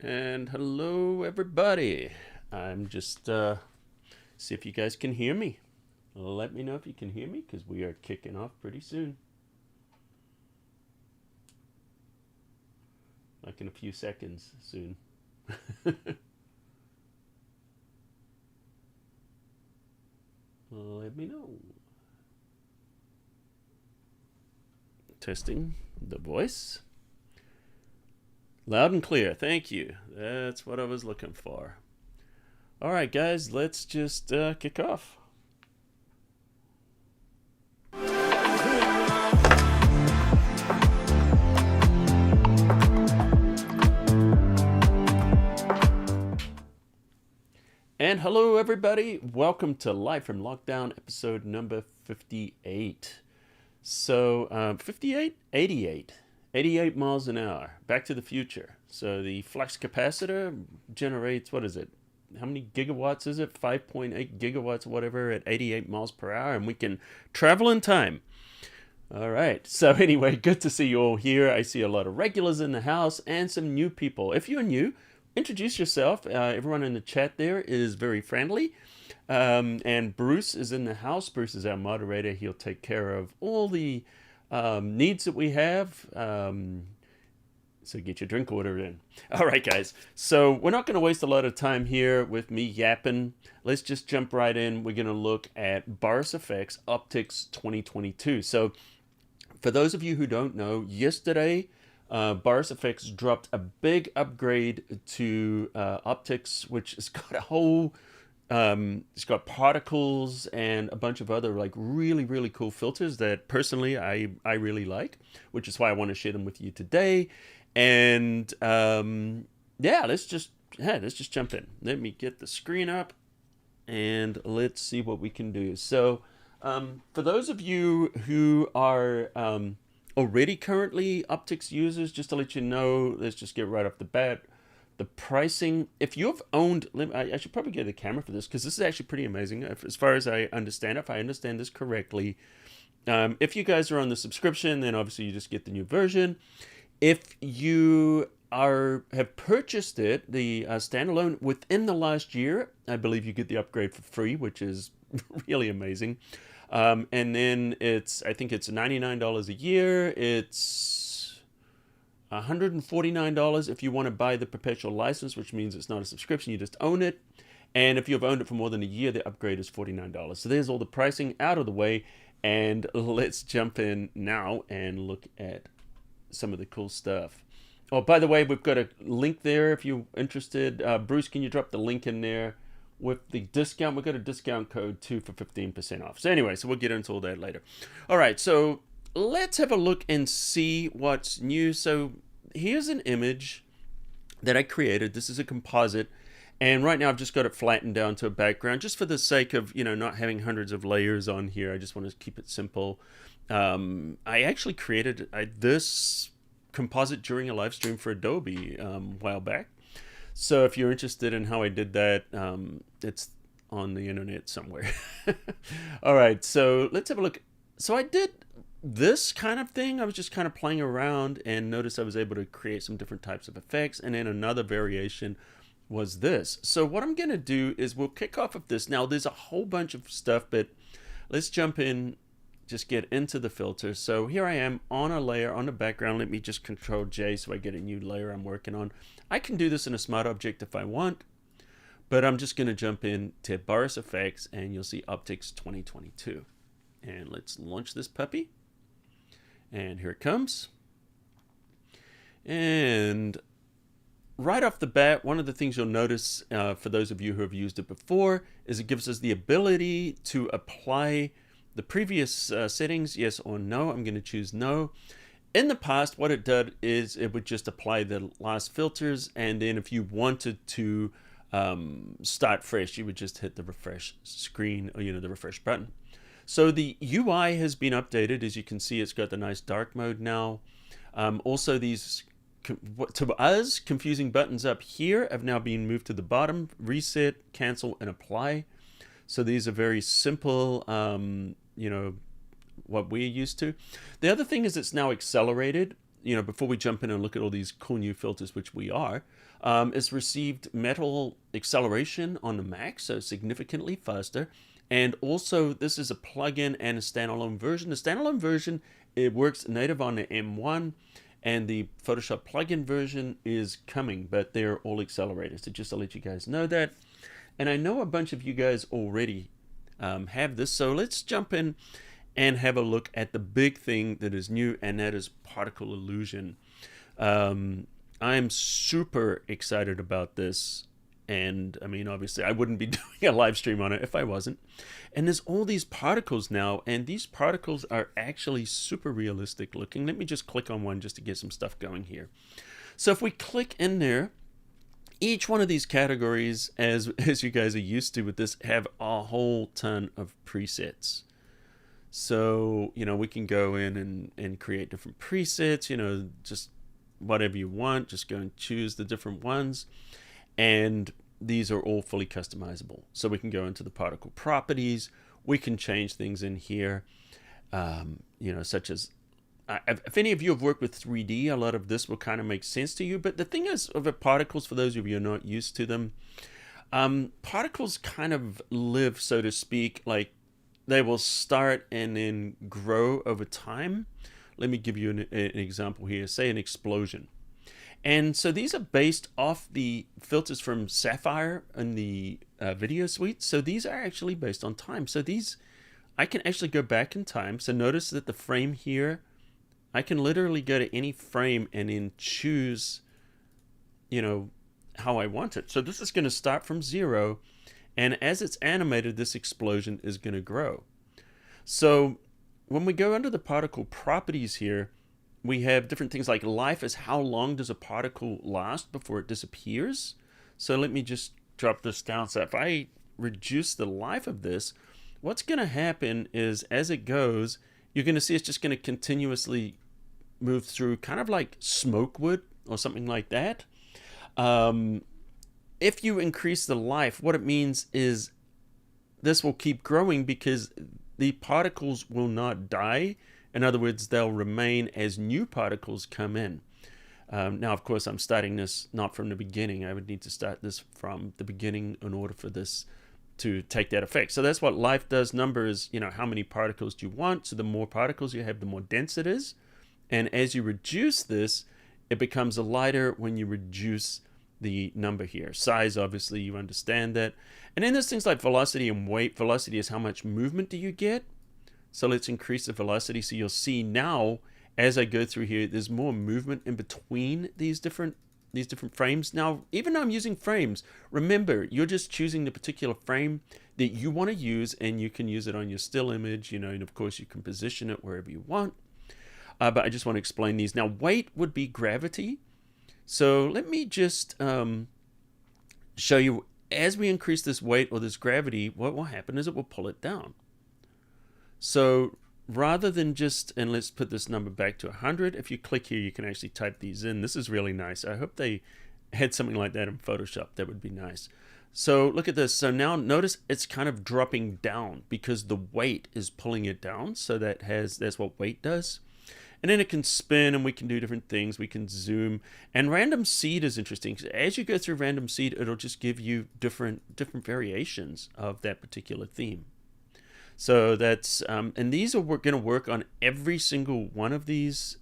And hello, everybody. I'm just see if you guys can hear me. Let me know if you can hear me because we are kicking off pretty soon, like in a few seconds soon. Let me know. Testing the voice. Loud and clear. Thank you. That's what I was looking for. All right, guys, let's just kick off. And hello, everybody. Welcome to Live from Lockdown, episode number 58. So, 58? 88. 88 miles an hour. Back to the future. So, the flux capacitor generates, what is it? How many gigawatts is it? 5.8 gigawatts, whatever, at 88 miles per hour. And we can travel in time. All right. So, anyway, good to see you all here. I see a lot of regulars in the house and some new people. If you're new, introduce yourself. Everyone in the chat there is very friendly. And Bruce is in the house. Bruce is our moderator. He'll take care of all the needs that we have. So get your drink order in. All right, guys. So we're not going to waste a lot of time here with me yapping. Let's just jump right in. We're going to look at Boris FX Optics 2022. So for those of you who don't know, yesterday, Boris FX dropped a big upgrade to optics, which has got a whole, it's got particles and a bunch of other like really cool filters that personally I really like, which is why I want to share them with you today. And yeah, let's just jump in. Let me get the screen up and let's see what we can do. So for those of you who are already currently optics users, just to let you know, let's just get right off the bat. The pricing, if you've owned, I should probably get a camera for this because this is actually pretty amazing as far as I understand. If I understand this correctly, if you guys are on the subscription, then obviously you just get the new version. If you have purchased it, the standalone, within the last year, I believe you get the upgrade for free, which is really amazing. And then I think it's $99 a year. It's $149 if you want to buy the perpetual license, which means it's not a subscription, you just own it. And if you've owned it for more than a year, the upgrade is $49. So there's all the pricing out of the way. And let's jump in now and look at some of the cool stuff. Oh, by the way, we've got a link there if you're interested. Bruce, can you drop the link in there? With the discount, we've got a discount code too for 15% off. So anyway, so we'll get into all that later. All right, so let's have a look and see what's new. So here's an image that I created. This is a composite. And right now I've just got it flattened down to a background just for the sake of, not having hundreds of layers on here. I just want to keep it simple. I actually created this composite during a live stream for Adobe a while back. So if you're interested in how I did that, it's on the internet somewhere. All right, so let's have a look. So I did this kind of thing. I was just kind of playing around and noticed I was able to create some different types of effects. And then another variation was this. So what I'm going to do is we'll kick off of this. Now, there's a whole bunch of stuff, but let's jump in, just get into the filter. So here I am on a layer on the background. Let me just Control J so I get a new layer I'm working on. I can do this in a smart object if I want, but I'm just going to jump in to Boris FX and you'll see Optics 2022. And let's launch this puppy. And here it comes. And right off the bat, one of the things you'll notice for those of you who have used it before is it gives us the ability to apply the previous settings, yes or no. I'm going to choose no. In the past, what it did is it would just apply the last filters, and then if you wanted to start fresh, you would just hit the refresh screen or the refresh button. So the UI has been updated. As you can see, it's got the nice dark mode now. Also, these to us confusing buttons up here have now been moved to the bottom: reset, cancel, and apply. So these are very simple, what we're used to. The other thing is it's now accelerated. before we jump in and look at all these cool new filters, which we are, it's received metal acceleration on the Mac, so significantly faster. And also, this is a plugin and a standalone version. The standalone version, it works native on the M1, and the Photoshop plugin version is coming, but they're all accelerated. So just to let you guys know that. And I know a bunch of you guys already have this, so let's jump in and have a look at the big thing that is new, and that is particle illusion. I'm super excited about this, and I mean, obviously I wouldn't be doing a live stream on it if I wasn't. And there's all these particles now, and these particles are actually super realistic looking. Let me just click on one just to get some stuff going here. So if we click in there, each one of these categories, as you guys are used to with this, have a whole ton of presets. So, we can go in and create different presets, just whatever you want. Just go and choose the different ones. And these are all fully customizable. So we can go into the particle properties. We can change things in here, such as, if any of you have worked with 3D, a lot of this will kind of make sense to you. But the thing is, of particles, for those of you who are not used to them, particles kind of live, so to speak, like they will start and then grow over time. Let me give you an example here. Say an explosion. And so these are based off the filters from Sapphire in the video suite. So these are actually based on time. So these, I can actually go back in time. So notice that the frame here, I can literally go to any frame and then choose, how I want it. So this is going to start from 0. And as it's animated, this explosion is going to grow. So when we go under the particle properties here, we have different things like life is how long does a particle last before it disappears. So let me just drop this down. So if I reduce the life of this, what's going to happen is as it goes, you're going to see it's just going to continuously move through, kind of like smoke would or something like that. If you increase the life, what it means is this will keep growing because the particles will not die. In other words, they'll remain as new particles come in. Now, of course, I'm starting this not from the beginning. I would need to start this from the beginning in order for this to take that effect. So that's what life does. Number is, how many particles do you want? So the more particles you have, the more dense it is. And as you reduce this, it becomes lighter when you reduce the number here. Size, obviously, you understand that. And then there's things like velocity and weight. Velocity is how much movement do you get. So let's increase the velocity. So you'll see now, as I go through here, there's more movement in between these different frames. Now, even though I'm using frames, remember, you're just choosing the particular frame that you want to use, and you can use it on your still image, and of course you can position it wherever you want. But I just want to explain these. Now, weight would be gravity. So let me just show you, as we increase this weight or this gravity, what will happen is it will pull it down. So rather than just, and let's put this number back to 100, if you click here, you can actually type these in. This is really nice. I hope they had something like that in Photoshop. That would be nice. So look at this. So now notice it's kind of dropping down because the weight is pulling it down. So that's what weight does. And then it can spin, and we can do different things. We can zoom. And random seed is interesting. As you go through random seed, it'll just give you different variations of that particular theme. So that's, and these are going to work on every single one of these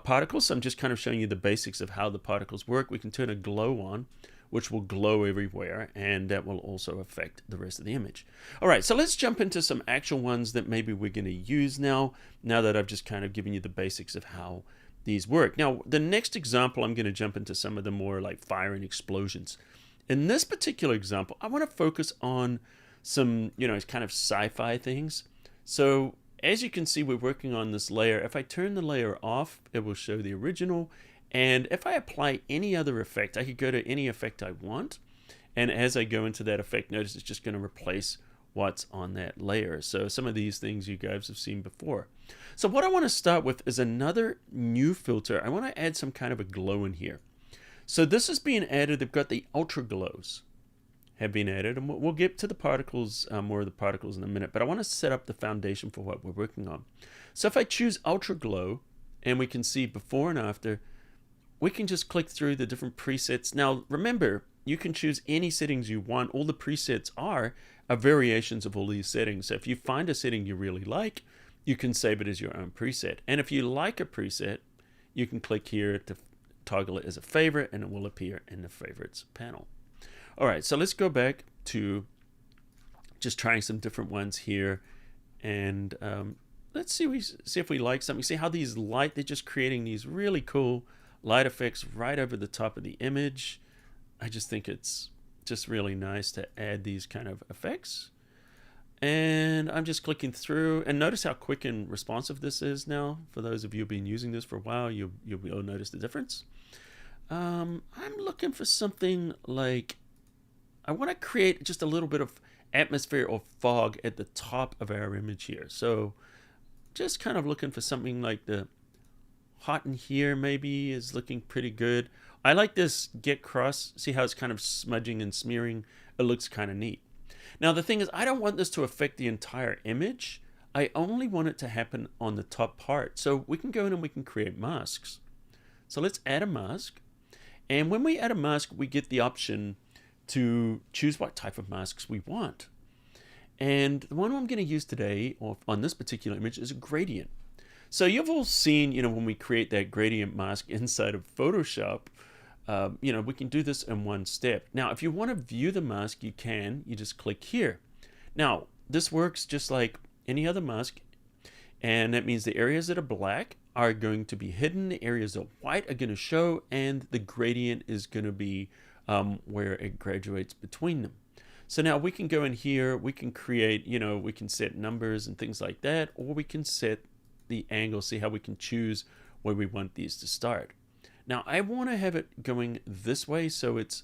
particles. So I'm just kind of showing you the basics of how the particles work. We can turn a glow on, which will glow everywhere, and that will also affect the rest of the image. All right, so let's jump into some actual ones that maybe we're going to use now that I've just kind of given you the basics of how these work. Now, the next example, I'm going to jump into some of the more like fire and explosions. In this particular example, I want to focus on some, kind of sci-fi things. So as you can see, we're working on this layer. If I turn the layer off, it will show the original. And if I apply any other effect, I could go to any effect I want. And as I go into that effect, notice it's just going to replace what's on that layer. So some of these things you guys have seen before. So what I want to start with is another new filter. I want to add some kind of a glow in here. So this is being added. They've got the ultra glows have been added. And we'll get to the particles, more of the particles in a minute. But I want to set up the foundation for what we're working on. So if I choose ultra glow, and we can see before and after, we can just click through the different presets. Now, remember, you can choose any settings you want. All the presets are variations of all these settings. So if you find a setting you really like, you can save it as your own preset. And if you like a preset, you can click here to toggle it as a favorite, and it will appear in the favorites panel. All right, so let's go back to just trying some different ones here, and let's see if we like something. See how these light, they're just creating these really cool light effects right over the top of the image. I just think it's just really nice to add these kind of effects. And I'm just clicking through, and notice how quick and responsive this is now. For those of you who've been using this for a while, you'll notice the difference. I'm looking for something like, I want to create just a little bit of atmosphere or fog at the top of our image here. So just kind of looking for something like the hot in here maybe is looking pretty good. I like this get cross. See how it's kind of smudging and smearing? It looks kind of neat. Now the thing is, I don't want this to affect the entire image. I only want it to happen on the top part. So we can go in and we can create masks. So let's add a mask. And when we add a mask, we get the option to choose what type of masks we want. And the one I'm going to use today, or on this particular image, is a gradient. So you've all seen, when we create that gradient mask inside of Photoshop, we can do this in one step. Now, if you want to view the mask, you can. You just click here. Now, this works just like any other mask, and that means the areas that are black are going to be hidden, the areas that are white are going to show, and the gradient is going to be where it graduates between them. So now we can go in here, we can create, we can set numbers and things like that, or we can set the angle, see how we can choose where we want these to start. Now I want to have it going this way, so it's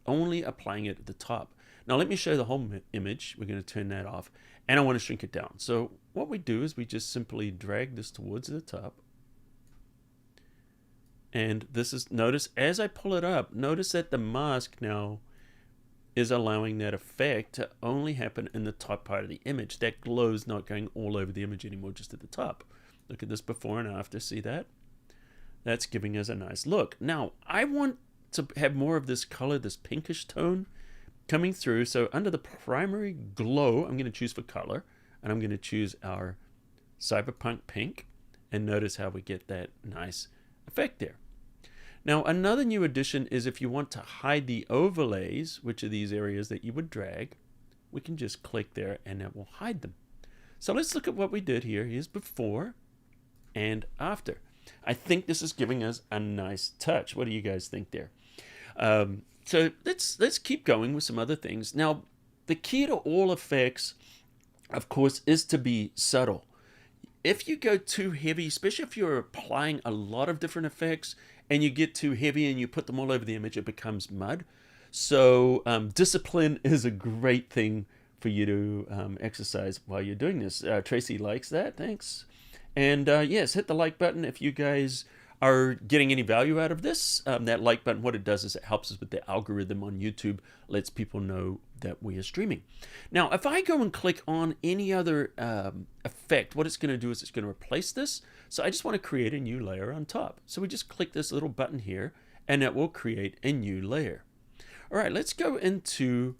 only applying it at the top. Now let me show you the whole image. We're going to turn that off, and I want to shrink it down. So what we do is we just simply drag this towards the top. And this is, notice as I pull it up, notice that the mask now is allowing that effect to only happen in the top part of the image. That glow is not going all over the image anymore, just at the top. Look at this before and after, see that? That's giving us a nice look. Now, I want to have more of this color, this pinkish tone coming through. So under the primary glow, I'm going to choose for color, and I'm going to choose our cyberpunk pink, and notice how we get that nice effect there. Now, another new addition is if you want to hide the overlays, which are these areas that you would drag, we can just click there and that will hide them. So let's look at what we did here. Here's before and after. I think this is giving us a nice touch. What do you guys think there? So let's keep going with some other things. Now, the key to all effects, of course, is to be subtle. If you go too heavy, especially if you're applying a lot of different effects and you get too heavy and you put them all over the image, it becomes mud. So discipline is a great thing for you to exercise while you're doing this. Tracy likes that, thanks. And yes, hit the like button if you guys are getting any value out of this. That like button, what it does is it helps us with the algorithm on YouTube, lets people know that we are streaming. Now, if I go and click on any other effect, what it's going to do is it's going to replace this. So I just want to create a new layer on top. So we just click this little button here, and it will create a new layer. All right, let's go into,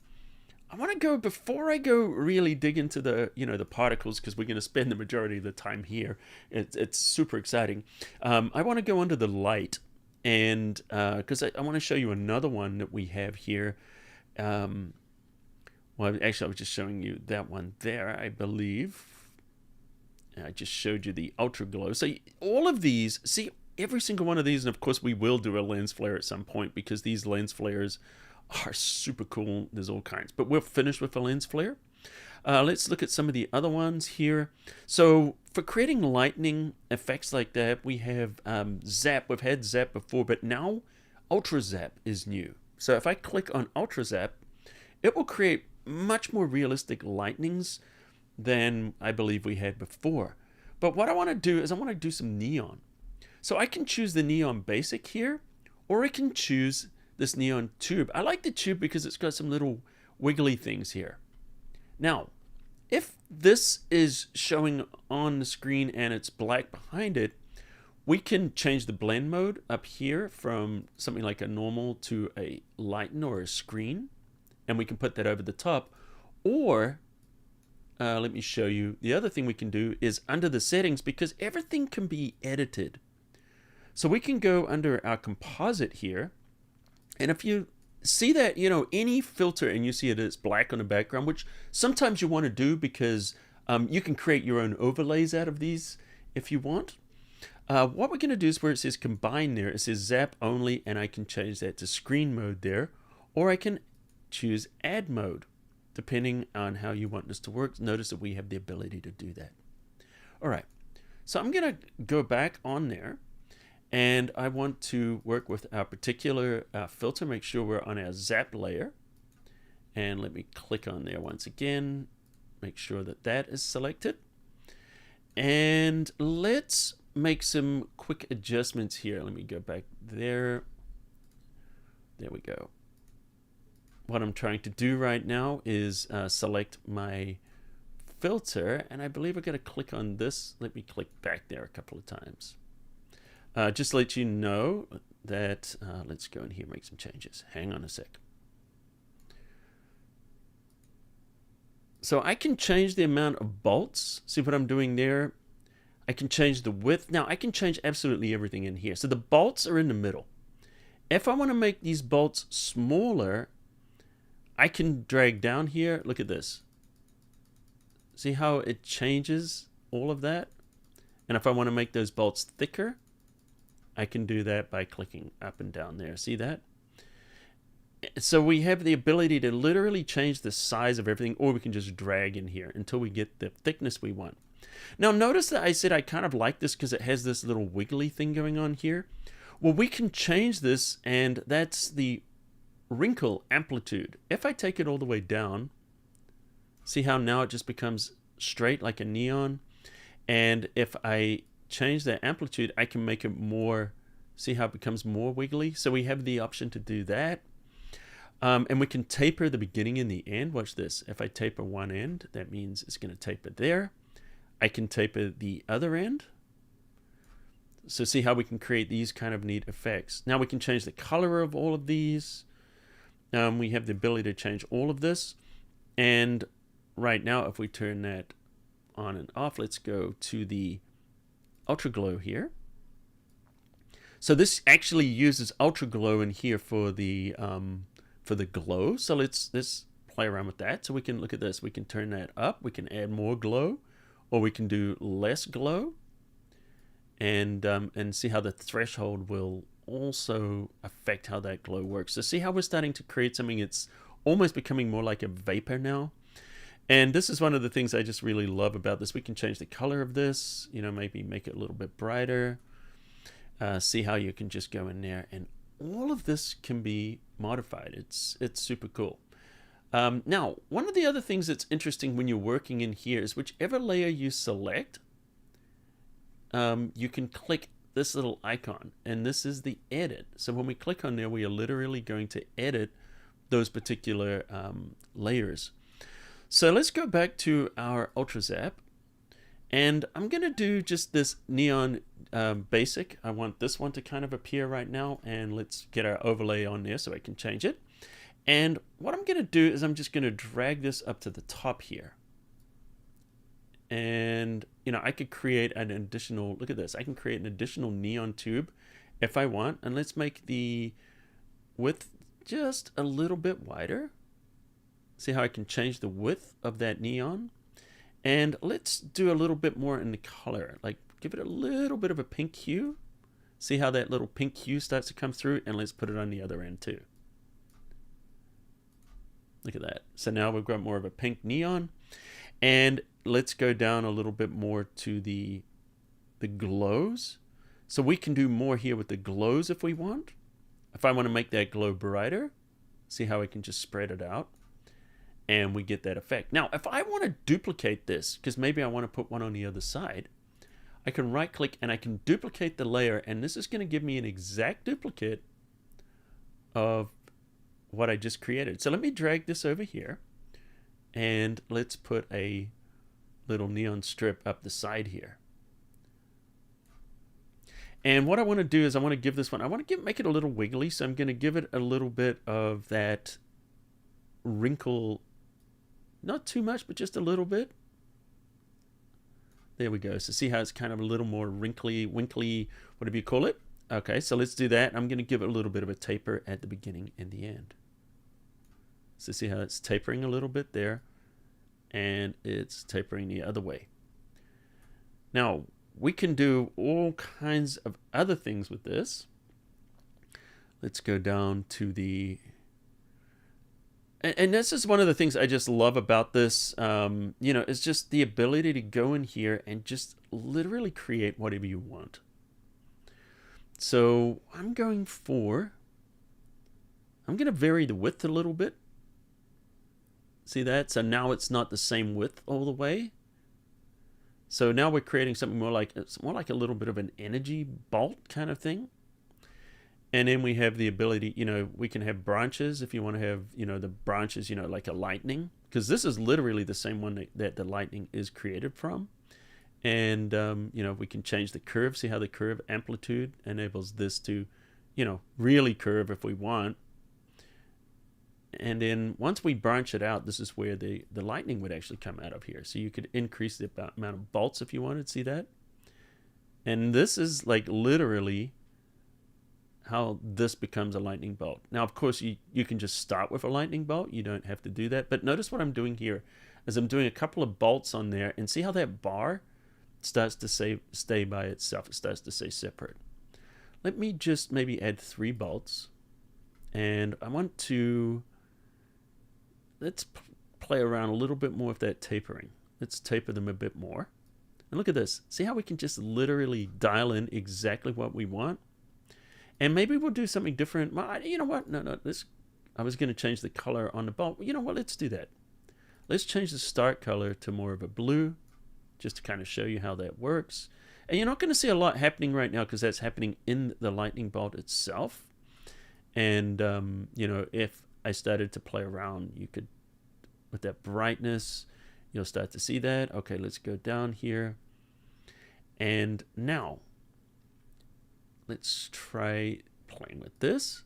I want to go, before I go really dig into the, the particles, because we're going to spend the majority of the time here. It's super exciting. I want to go under the light, and because I want to show you another one that we have here. Well, actually, I was just showing you that one there, I believe. I just showed you the ultra glow. So all of these, see, every single one of these, and of course we will do a lens flare at some point, because these lens flares are super cool. There's all kinds, but we're finished with a lens flare. Let's look at some of the other ones here. So for creating lightning effects like that, we have zap. We've had zap before, but now ultra zap is new. So if I click on ultra zap, it will create much more realistic lightnings than I believe we had before. But what I want to do is I want to do some neon. So I can choose the neon basic here, or I can choose this neon tube. I like the tube because it's got some little wiggly things here. Now, if this is showing on the screen and it's black behind it, We can change the blend mode up here from something like a normal to a lighten or a screen, and we can put that over the top. Or let me show you. The other thing we can do is under the settings, because everything can be edited. So we can go under our composite here, and if you see that, you know, any filter and you see it as black on the background, which sometimes you want to do because you can create your own overlays out of these if you want. What we're going to do is where it says combine there, it says zap only, and I can change that to screen mode there, or I can choose add mode, depending on how you want this to work. Notice that we have the ability to do that. All right, so I'm going to go back on there, and I want to work with our particular filter, make sure we're on our zap layer. And let me click on there once again, make sure that that is selected. And let's make some quick adjustments here. Let me go back there. There we go. What I'm trying to do right now is select my filter, and I believe I'm going to click on this. Let me click back there a couple of times. Just to let you know that, let's go in here and make some changes. Hang on a sec. So I can change the amount of bolts. See what I'm doing there? I can change the width. Now I can change absolutely everything in here. So the bolts are in the middle. If I want to make these bolts smaller, I can drag down here. Look at this. See how it changes all of that? And if I want to make those bolts thicker, I can do that by clicking up and down there. See that? So we have the ability to literally change the size of everything, or we can just drag in here until we get the thickness we want. Now notice that I said I kind of like this because it has this little wiggly thing going on here. Well, we can change this, and that's the wrinkle amplitude. If I take it all the way down, see how now it just becomes straight like a neon? And if I change that amplitude, I can make it more, see how it becomes more wiggly? So we have the option to do that. And we can taper the beginning and the end. Watch this. If I taper one end, that means it's going to taper there. I can taper the other end. So see how we can create these kind of neat effects. Now we can change the color of all of these. We have the ability to change all of this. And right now, if we turn that on and off, let's go to the Ultra Glow here. So this actually uses Ultra Glow in here for the glow. So let's play around with that. So we can look at this. We can turn that up. We can add more glow, or we can do less glow, and see how the threshold will also affect how that glow works. So see how we're starting to create something that's almost becoming more like a vapor now. And this is one of the things I just really love about this. We can change the color of this, you know, maybe make it a little bit brighter. See how you can just go in there, and all of this can be modified. It's super cool. Now, one of the other things that's interesting when you're working in here is whichever layer you select, you can click this little icon, and this is the edit. So when we click on there, we are literally going to edit those particular layers. So let's go back to our Ultra Zap, and I'm going to do just this neon basic. I want this one to kind of appear right now, and let's get our overlay on there so I can change it. And what I'm going to do is I'm just going to drag this up to the top here. And, you know, I could create an additional, look at this, I can create an additional neon tube if I want. And let's make the width just a little bit wider. See how I can change the width of that neon? And let's do a little bit more in the color, like give it a little bit of a pink hue. See how that little pink hue starts to come through? And let's put it on the other end too. Look at that. So now we've got more of a pink neon. And let's go down a little bit more to the glows. So we can do more here with the glows if we want. If I want to make that glow brighter, see how I can just spread it out, and we get that effect. Now, if I want to duplicate this, because maybe I want to put one on the other side, I can right click and I can duplicate the layer, and this is going to give me an exact duplicate of what I just created. So let me drag this over here, and let's put a little neon strip up the side here. And what I want to do is I want to give this one, I want to make it a little wiggly. So I'm going to give it a little bit of that wrinkle, not too much, but just a little bit. There we go. So see how it's kind of a little more wrinkly, winkly, whatever you call it. Okay, so let's do that. I'm going to give it a little bit of a taper at the beginning and the end. So see how it's tapering a little bit there, and it's tapering the other way. Now, we can do all kinds of other things with this. Let's go down to the... And this is one of the things I just love about this, you know, it's just the ability to go in here and just literally create whatever you want. So I'm going to vary the width a little bit. See that? So now it's not the same width all the way. So now we're creating something more like, it's more like a little bit of an energy bolt kind of thing. And then we have the ability, you know, we can have branches if you want to have, you know, the branches, you know, like a lightning, because this is literally the same one that the lightning is created from. And, you know, we can change the curve. See how the curve amplitude enables this to, you know, really curve if we want. And then once we branch it out, this is where the lightning would actually come out of here. So you could increase the amount of bolts if you wanted. See that? And this is like literally how this becomes a lightning bolt. Now, of course, you can just start with a lightning bolt. You don't have to do that. But notice what I'm doing here is I'm doing a couple of bolts on there. And see how that bar starts to stay by itself. It starts to stay separate. Let me just maybe add 3 bolts. And I want to... Let's play around a little bit more with that tapering. Let's taper them a bit more. And look at this. See how we can just literally dial in exactly what we want? And maybe we'll do something different. You know what? No. I was going to change the color on the bolt. You know what? Let's do that. Let's change the start color to more of a blue, just to kind of show you how that works. And you're not going to see a lot happening right now because that's happening in the lightning bolt itself. And, you know, if I started to play around, you could, with that brightness, you'll start to see that. Okay, let's go down here. And now, let's try playing with this.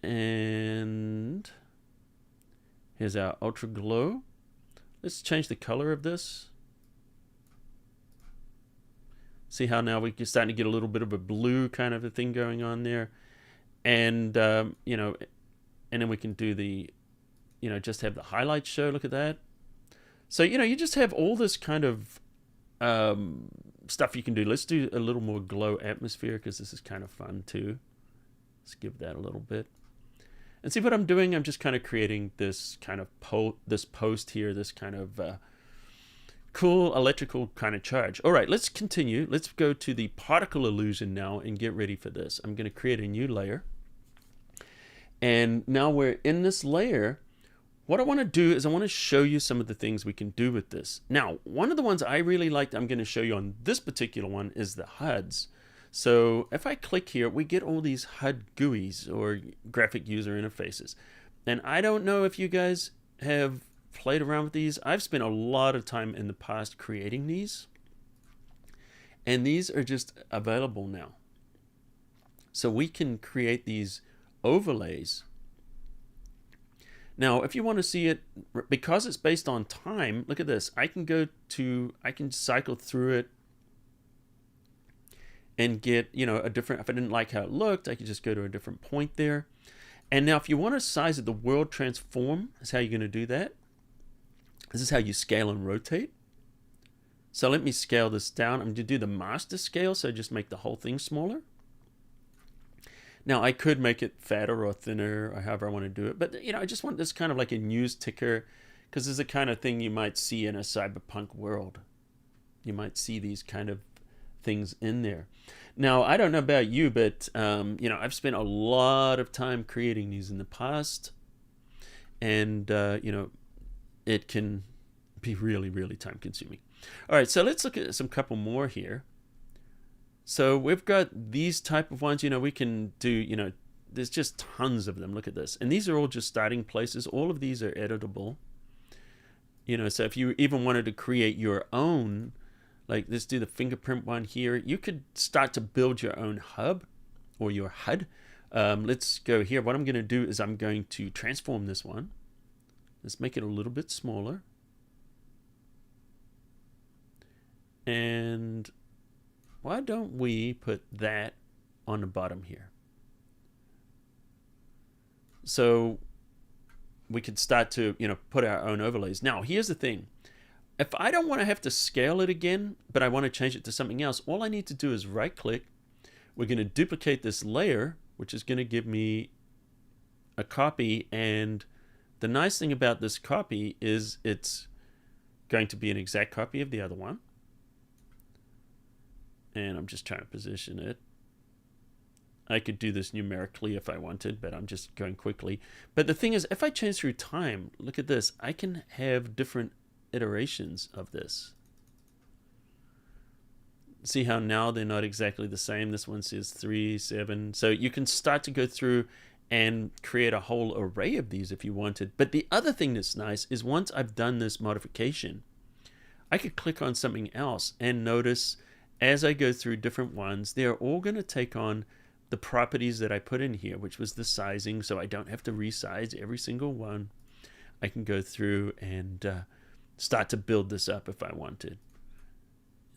And here's our ultra glow. Let's change the color of this. See how now we're starting to get a little bit of a blue kind of a thing going on there. And, you know, and then we can do the, you know, just have the highlights show. Look at that. So, you know, you just have all this kind of stuff you can do. Let's do a little more glow atmosphere because this is kind of fun too. Let's give that a little bit. And see what I'm doing? I'm just kind of creating this kind of post here, this kind of cool electrical kind of charge. All right, let's continue. Let's go to the particle illusion now and get ready for this. I'm going to create a new layer. And now we're in this layer. What I want to do is I want to show you some of the things we can do with this. Now, one of the ones I really liked, I'm going to show you on this particular one, is the HUDs. So if I click here, we get all these HUD GUIs, or graphic user interfaces. And I don't know if you guys have played around with these. I've spent a lot of time in the past creating these. And these are just available now. So we can create these overlays. Now, if you want to see it, because it's based on time, look at this. I can cycle through it and get, you know, a different, if I didn't like how it looked, I could just go to a different point there. And now if you want to size it, the world transform is how you're going to do that. This is how you scale and rotate. So let me scale this down. I'm going to do the master scale, so just make the whole thing smaller. Now, I could make it fatter or thinner or however I want to do it. But, you know, I just want this kind of like a news ticker because this is the kind of thing you might see in a cyberpunk world. You might see these kind of things in there. Now, I don't know about you, but, you know, I've spent a lot of time creating these in the past. And, you know, it can be really, really time consuming. All right, so let's look at some couple more here. So we've got these type of ones, you know, we can do, you know, there's just tons of them. Look at this. And these are all just starting places. All of these are editable. You know, so if you even wanted to create your own Like, let's do the fingerprint one here. You could start to build your own hub or your HUD. Let's go here. What I'm going to do is I'm going to transform this one. Let's make it a little bit smaller. And why don't we put that on the bottom here? So we could start to, put our own overlays. Now, here's the thing. If I don't want to have to scale it again, but I want to change it to something else, all I need to do is right click. We're going to duplicate this layer, which is going to give me a copy. And the nice thing about this copy is it's going to be an exact copy of the other one. And I'm just trying to position it. I could do this numerically if I wanted, but I'm just going quickly. But the thing is, if I change through time, look at this. I can have different iterations of this. See how now they're not exactly the same? This one says 3, 7. So you can start to go through and create a whole array of these if you wanted. But the other thing that's nice is once I've done this modification, I could click on something else and notice as I go through different ones, they're all going to take on the properties that I put in here, which was the sizing, so I don't have to resize every single one. I can go through and start to build this up if I wanted.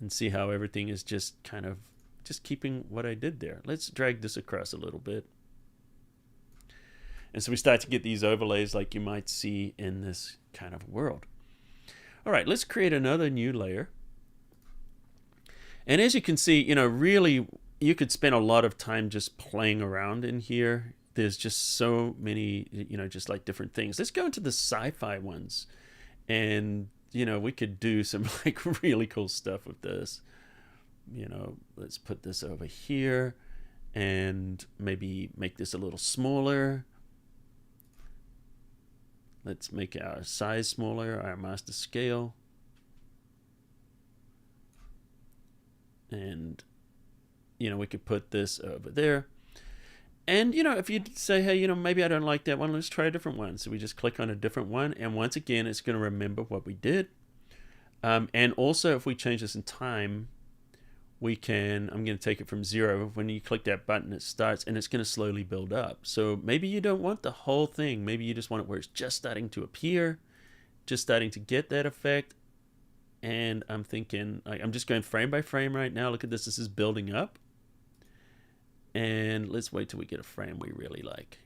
And see how everything is just kind of just keeping what I did there. Let's drag this across a little bit. And so we start to get these overlays like you might see in this kind of world. All right, let's create another new layer. And as you can see, really you could spend a lot of time just playing around in here. There's just so many, just like different things. Let's go into the sci-fi ones. And, we could do some like really cool stuff with this. Let's put this over here and maybe make this a little smaller. Let's make our size smaller, our master scale. And, we could put this over there. And, if you say, hey, maybe I don't like that one, let's try a different one. So we just click on a different one. And once again, it's going to remember what we did. And also, if we change this in time, I'm going to take it from 0. When you click that button, it starts and it's going to slowly build up. So maybe you don't want the whole thing. Maybe you just want it where it's just starting to appear, just starting to get that effect. And I'm thinking, I'm just going frame by frame right now. Look at this. This is building up. And let's wait till we get a frame we really like.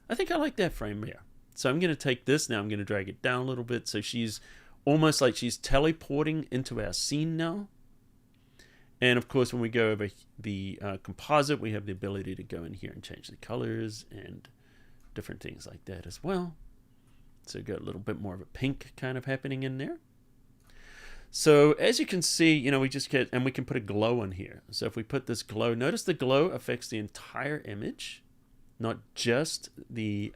I think I like that frame here. So I'm going to take this now. I'm going to drag it down a little bit. So she's almost like she's teleporting into our scene now. And of course, when we go over the composite, we have the ability to go in here and change the colors and different things like that as well. So got a little bit more of a pink kind of happening in there. So as you can see, we just get, and we can put a glow on here. So if we put this glow, notice the glow affects the entire image, not just the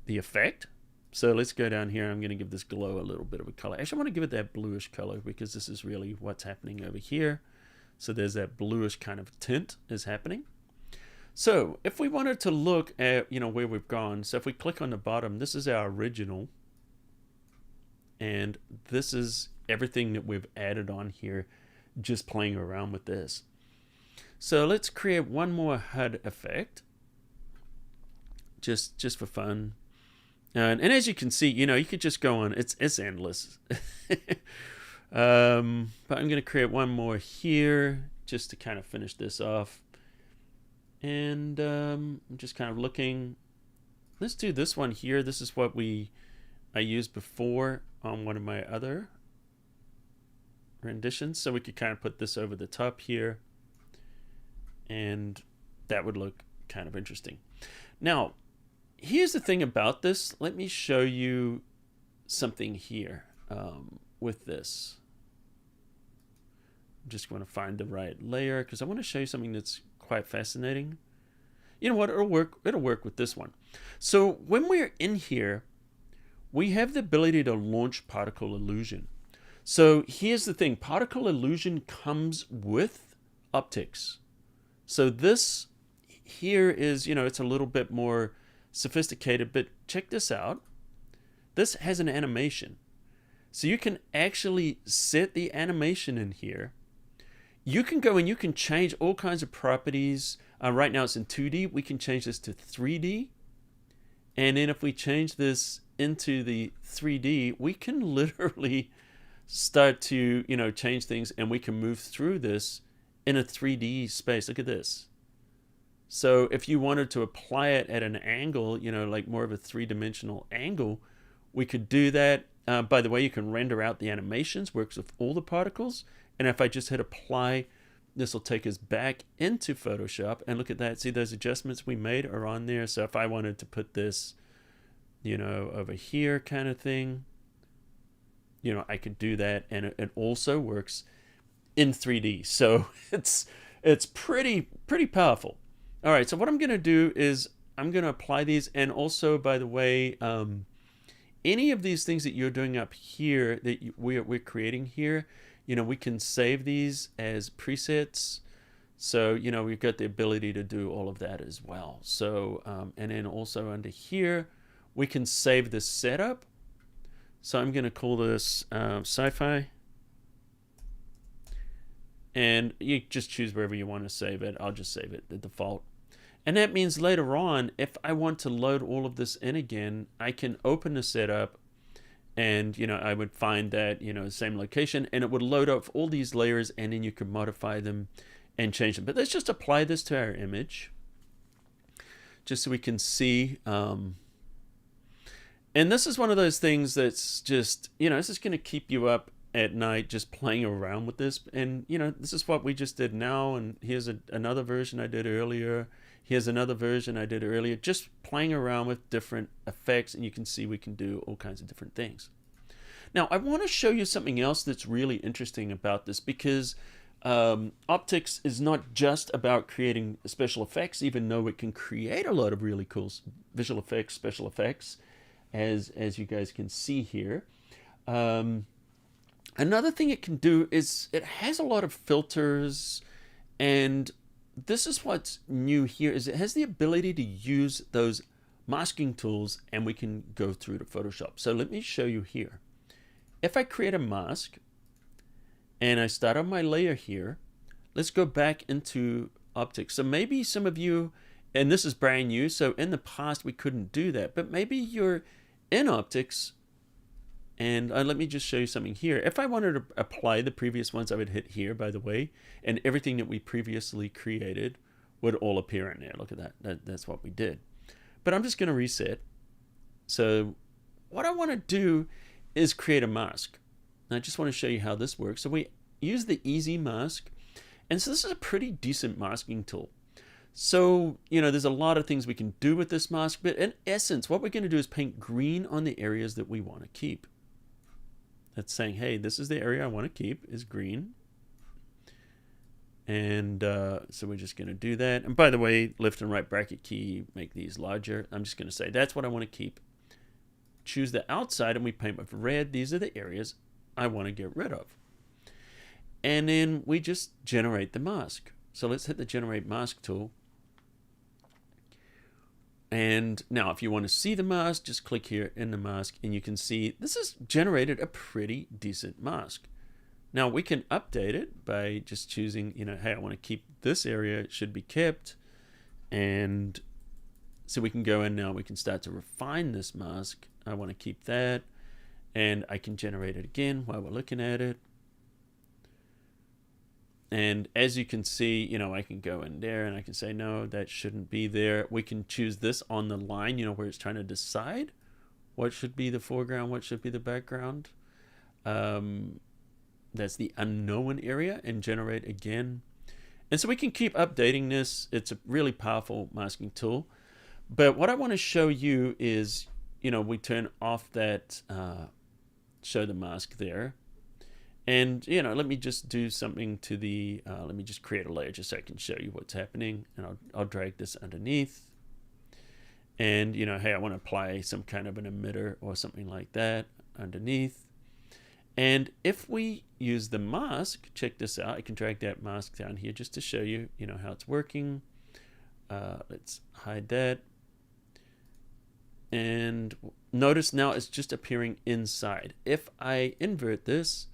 effect. So let's go down here. I'm going to give this glow a little bit of a color. Actually, I want to give it that bluish color because this is really what's happening over here. So there's that bluish kind of tint is happening. So if we wanted to look at, where we've gone. So if we click on the bottom, this is our original. And this is everything that we've added on here, just playing around with this. So let's create one more HUD effect, just for fun. And as you can see, you could just go on. It's endless. But I'm going to create one more here just to kind of finish this off. And I'm just kind of looking. Let's do this one here. This is what I used before on one of my other renditions. So we could kind of put this over the top here. And that would look kind of interesting. Now, here's the thing about this. Let me show you something here with this. I'm just going to find the right layer because I want to show you something that's quite fascinating. You know what? It'll work with this one. So when we're in here, we have the ability to launch particle illusion. So here's the thing. Particle illusion comes with optics. So this here is, it's a little bit more sophisticated, but check this out. This has an animation. So you can actually set the animation in here. You can go and you can change all kinds of properties. Right now it's in 2D. We can change this to 3D. And then if we change this into the 3D, we can literally start to, change things, and we can move through this in a 3D space. Look at this. So if you wanted to apply it at an angle, like more of a three-dimensional angle, we could do that. By the way, you can render out the animations, works with all the particles. And if I just hit apply, this will take us back into Photoshop. And look at that. See, those adjustments we made are on there. So if I wanted to put this, over here kind of thing, I could do that. And it also works in 3D. So it's pretty powerful. All right. So what I'm going to do is I'm going to apply these. And also, by the way, any of these things that you're doing up here that we're creating here, we can save these as presets. So, we've got the ability to do all of that as well. So, and then also under here, we can save the setup. So I'm going to call this sci-fi. And you just choose wherever you want to save it. I'll just save it the default. And that means later on, if I want to load all of this in again, I can open the setup and, I would find that, the same location, and it would load up all these layers, and then you can modify them and change them. But let's just apply this to our image just so we can see. And this is one of those things that's just, it's just going to keep you up at night just playing around with this. And, this is what we just did now. And here's another version I did earlier. Here's another version I did earlier, just playing around with different effects, and you can see we can do all kinds of different things. Now, I want to show you something else that's really interesting about this, because optics is not just about creating special effects, even though it can create a lot of really cool visual effects, special effects, as you guys can see here. Another thing it can do is it has a lot of filters, and this is what's new here, is it has the ability to use those masking tools, and we can go through to Photoshop. So let me show you here. If I create a mask and I start on my layer here, let's go back into optics. So maybe some of you, and this is brand new, so in the past we couldn't do that, but maybe you're in optics, and let me just show you something here. If I wanted to apply the previous ones, I would hit here, by the way, and everything that we previously created would all appear in there. Look at that. That's what we did. But I'm just going to reset. So what I want to do is create a mask. And I just want to show you how this works. So we use the easy mask. And so this is a pretty decent masking tool. So, there's a lot of things we can do with this mask, but in essence, what we're going to do is paint green on the areas that we want to keep. That's saying, hey, this is the area I want to keep, is green. And so we're just going to do that. And by the way, left and right bracket key, make these larger. I'm just going to say that's what I want to keep. Choose the outside, and we paint with red. These are the areas I want to get rid of. And then we just generate the mask. So let's hit the generate mask tool. And now if you want to see the mask, just click here in the mask, and you can see this has generated a pretty decent mask. Now we can update it by just choosing, hey, I want to keep this area, it should be kept. And so we can go in now, we can start to refine this mask. I want to keep that, and I can generate it again while we're looking at it. And as you can see, I can go in there and I can say, no, that shouldn't be there. We can choose this on the line, where it's trying to decide what should be the foreground, what should be the background. That's the unknown area, and generate again. And so we can keep updating this. It's a really powerful masking tool. But what I want to show you is, we turn off that show the mask there. And, let me just do something to the, let me just create a layer just so I can show you what's happening. And I'll drag this underneath. And, hey, I want to apply some kind of an emitter or something like that underneath. And if we use the mask, check this out. I can drag that mask down here just to show you, how it's working. Let's hide that. And notice now it's just appearing inside. If I invert this,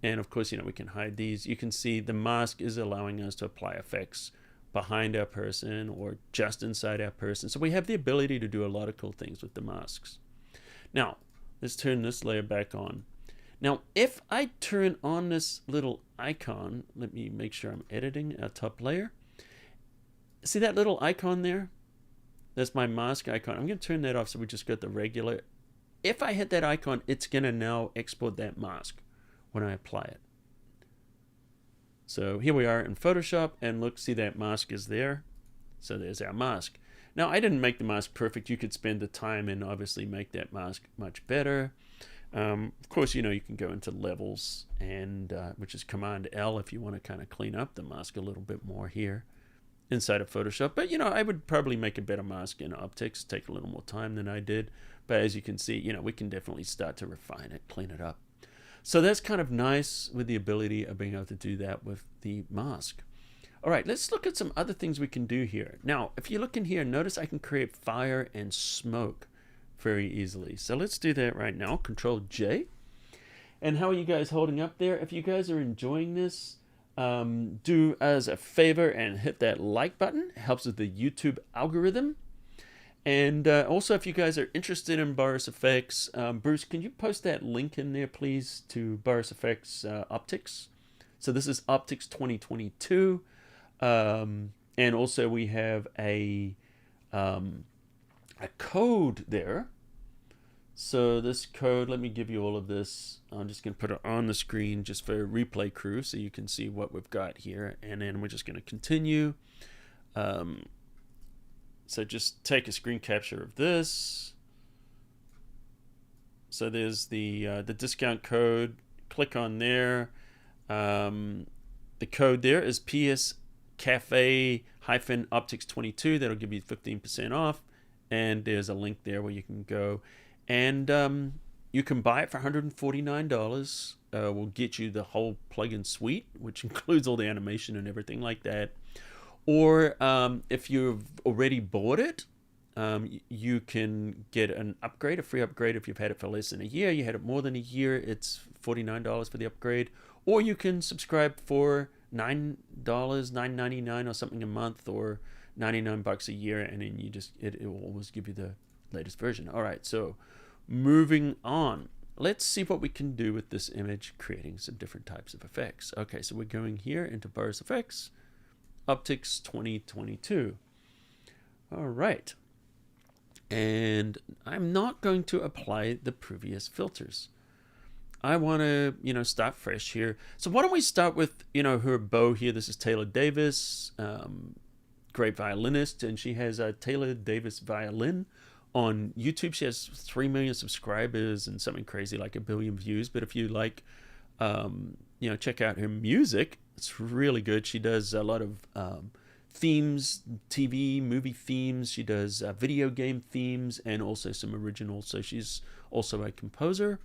and of course, we can hide these, you can see the mask is allowing us to apply effects behind our person or just inside our person. So we have the ability to do a lot of cool things with the masks. Now, let's turn this layer back on. Now, if I turn on this little icon, let me make sure I'm editing our top layer. See that little icon there? That's my mask icon. I'm going to turn that off so we just got the regular. If I hit that icon, it's going to now export that mask when I apply it. So here we are in Photoshop, and look, see that mask is there. So there's our mask. Now, I didn't make the mask perfect. You could spend the time and obviously make that mask much better. Of course, you can go into levels, and which is Command L if you want to kind of clean up the mask a little bit more here inside of Photoshop. But I would probably make a better mask in Optics. Take a little more time than I did. But as you can see, we can definitely start to refine it, clean it up. So that's kind of nice with the ability of being able to do that with the mask. All right, let's look at some other things we can do here. Now, if you look in here, notice I can create fire and smoke very easily. So let's do that right now. Control J. And how are you guys holding up there? If you guys are enjoying this, do us a favor and hit that like button. It helps with the YouTube algorithm. And also, if you guys are interested in Boris FX, Bruce, can you post that link in there, please, to Boris FX Optics? So this is Optics 2022. And also we have a code there. So this code, let me give you all of this. I'm just going to put it on the screen just for replay crew so you can see what we've got here. And then we're just going to continue. So just take a screen capture of this. So there's the discount code. Click on there. The code there is photoshopCAFE-Optics22. That'll give you 15% off. And there's a link there where you can go. And you can buy it for $149. We'll get you the whole plugin suite, which includes all the animation and everything like that. Or if you've already bought it, you can get an upgrade, a free upgrade if you've had it for less than a year. You had it more than a year, it's $49 for the upgrade. Or you can subscribe for $9, $9.99 or something a month, or $99 a year, and then it will always give you the latest version. All right, so moving on. Let's see what we can do with this image, creating some different types of effects. Okay, so we're going here into Boris FX. Optics 2022. All right. And I'm not going to apply the previous filters. I want to, start fresh here. So why don't we start with, her bow here. This is Taylor Davis, great violinist, and she has a Taylor Davis violin on YouTube. She has 3 million subscribers and something crazy like 1 billion views. But if you like, check out her music. It's really good. She does a lot of themes, TV, movie themes. She does video game themes and also some originals. So she's also a composer.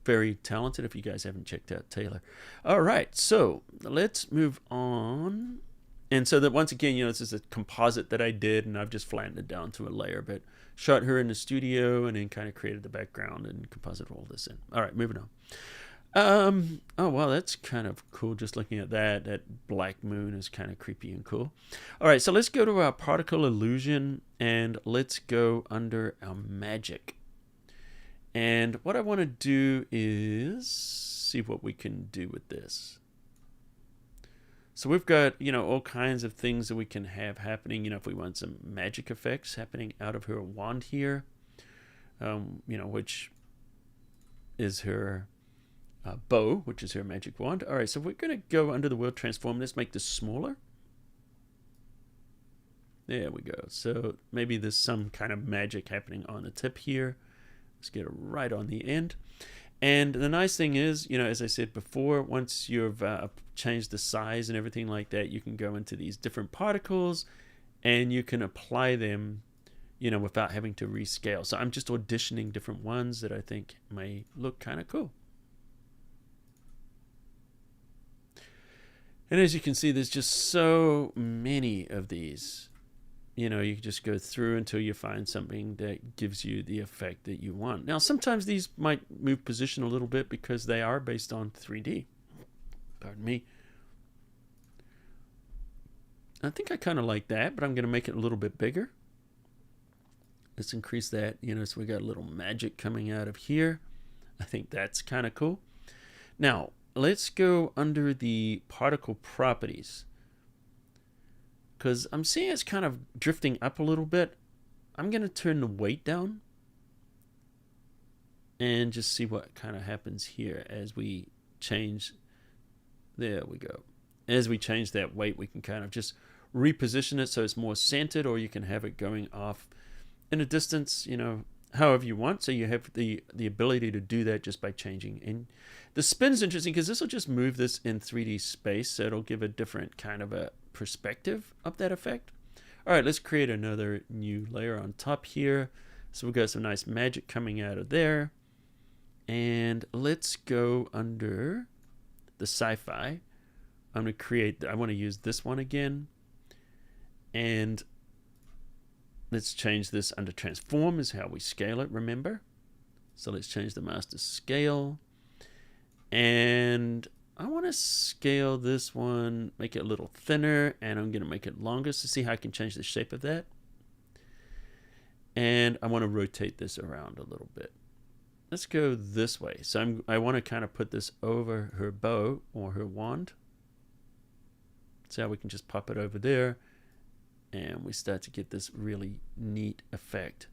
Very talented if you guys haven't checked out Taylor. All right, so let's move on. And so that once again, this is a composite that I did, and I've just flattened it down to a layer, but shot her in the studio and then kind of created the background and composited all this in. All right, moving on. Oh, wow, that's kind of cool. Just looking at that, that black moon is kind of creepy and cool. All right, so let's go to our particle illusion and let's go under our magic. And what I want to do is see what we can do with this. So we've got, all kinds of things that we can have happening. If we want some magic effects happening out of her wand here, which is her bow, which is her magic wand. All right, so we're going to go under the word transform. Let's make this smaller. There we go. So maybe there's some kind of magic happening on the tip here. Let's get it right on the end. And the nice thing is, as I said before, once you've changed the size and everything like that, you can go into these different particles and you can apply them, without having to rescale. So I'm just auditioning different ones that I think may look kind of cool. And as you can see, there's just so many of these. you know, you just go through until you find something that gives you the effect that you want. Now, sometimes these might move position a little bit because they are based on 3D. Pardon me. I think I kind of like that, but I'm going to make it a little bit bigger. Let's increase that, you know, so we got a little magic coming out of here. I think that's kind of cool. Now, let's go under the particle properties, because I'm seeing it's kind of drifting up a little bit. I'm going to turn the weight down and just see what kind of happens here as we change. There we go. As we change that weight, we can kind of just reposition it so it's more centered, or you can have it going off in a distance, you know, however you want. So you have the ability to do that just by changing. And the spin is interesting because this will just move this in 3D space, so it'll give a different kind of a perspective of that effect. All right, let's create another new layer on top here. So we've got some nice magic coming out of there. And let's go under the sci-fi. I'm going to create, I want to use this one again. And let's change this under transform is how we scale it, remember? So let's change the master scale. And I want to scale this one, make it a little thinner, and I'm going to make it longer to see how I can change the shape of that. And I want to rotate this around a little bit. Let's go this way. So I want to kind of put this over her bow or her wand. So how we can just pop it over there, and we start to get this really neat effect.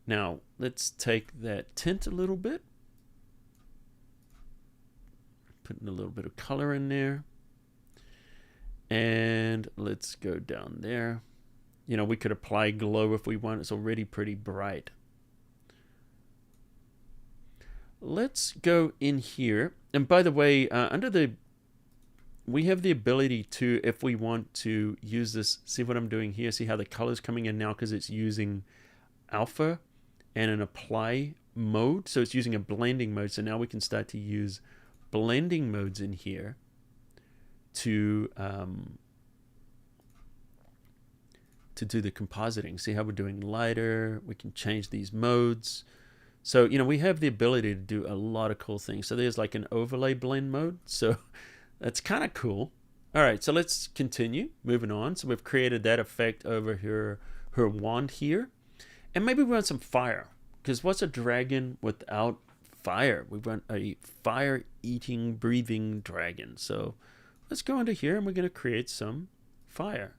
Now let's take that tint a little bit, putting a little bit of color in there, and let's go down there. You know, we could apply glow if we want. It's already pretty bright. Let's go in here, and by the way, under the we have the ability to, if we want to use this, see what I'm doing here, see how the color's coming in now because it's using alpha and an apply mode. So it's using a blending mode. So now we can start to use blending modes in here to do the compositing. See how we're doing lighter. We can change these modes. So, you know, we have the ability to do a lot of cool things. So there's like an overlay blend mode. So that's kind of cool. All right, so let's continue moving on. So we've created that effect over her wand here. And maybe we want some fire, because what's a dragon without fire? We want a fire-eating, breathing dragon. So let's go into here and we're going to create some fire.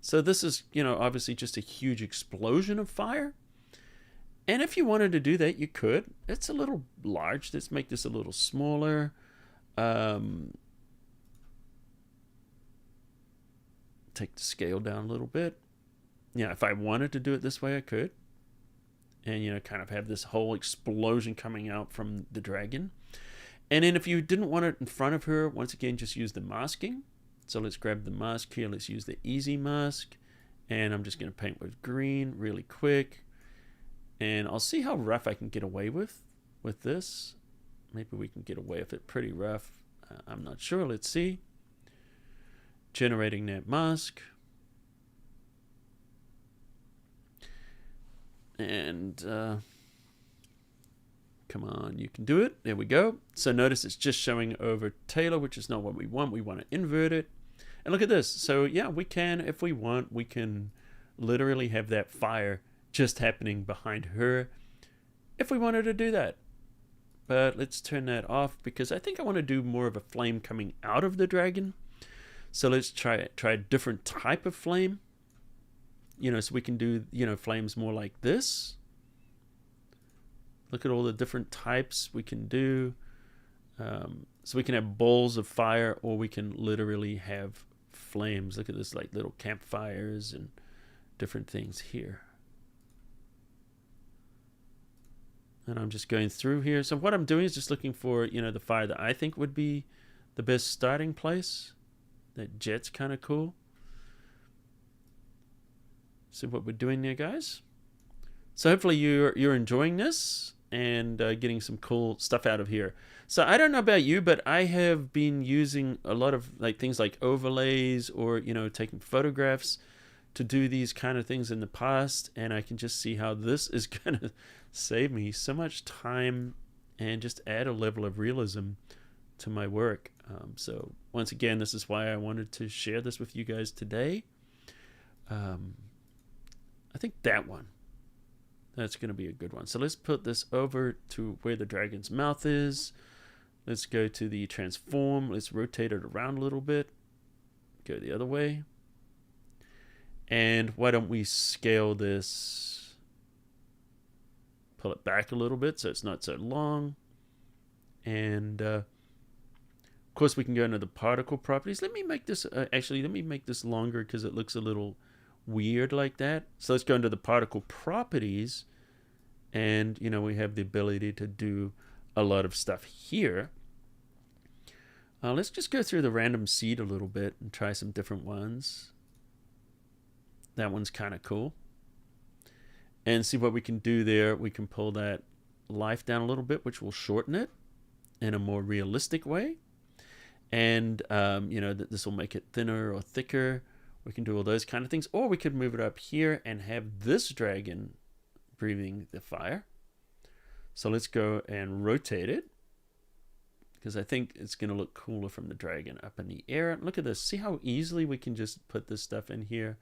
So this is, you know, obviously just a huge explosion of fire. And if you wanted to do that, you could. It's a little large. Let's make this a little smaller. Take the scale down a little bit. Yeah, if I wanted to do it this way, I could. And, you know, kind of have this whole explosion coming out from the dragon. And then if you didn't want it in front of her, once again, just use the masking. So let's grab the mask here. Let's use the easy mask. And I'm just going to paint with green really quick. And I'll see how rough I can get away with this. Maybe we can get away with it pretty rough. I'm not sure. Let's see. Generating that mask. And come on, you can do it. There we go. So notice it's just showing over Taylor, which is not what we want. We want to invert it. And look at this. So yeah, we can, if we want, we can literally have that fire just happening behind her if we wanted to do that. But let's turn that off because I think I want to do more of a flame coming out of the dragon. So let's try a different type of flame. You know, so we can do, you know, flames more like this. Look at all the different types we can do. So we can have balls of fire, or we can literally have flames. Look at this, like little campfires and different things here. And I'm just going through here. So what I'm doing is just looking for, you know, the fire that I think would be the best starting place. That jet's kind of cool. See what we're doing there, guys? So hopefully you're enjoying this and getting some cool stuff out of here. So I don't know about you, but I have been using a lot of like things like overlays or, you know, taking photographs to do these kind of things in the past, and I can just see how this is going to save me so much time and just add a level of realism to my work. So once again, this is why I wanted to share this with you guys today. I think that's going to be a good one. So let's put this over to where the dragon's mouth is. Let's go to the transform. Let's rotate it around a little bit. Go the other way. And why don't we scale this, pull it back a little bit so it's not so long. And of course we can go into the particle properties. Let me make this, let me make this longer because it looks a little weird like that. So let's go into the particle properties, and we have the ability to do a lot of stuff here. Let's just go through the random seed a little bit and try some different ones. That one's kind of cool. And see what we can do there. We can pull that life down a little bit, which will shorten it in a more realistic way. And, this will make it thinner or thicker. We can do all those kind of things. Or we could move it up here and have this dragon breathing the fire. So let's go and rotate it, because I think it's going to look cooler from the dragon up in the air. Look at this. See how easily we can just put this stuff in here.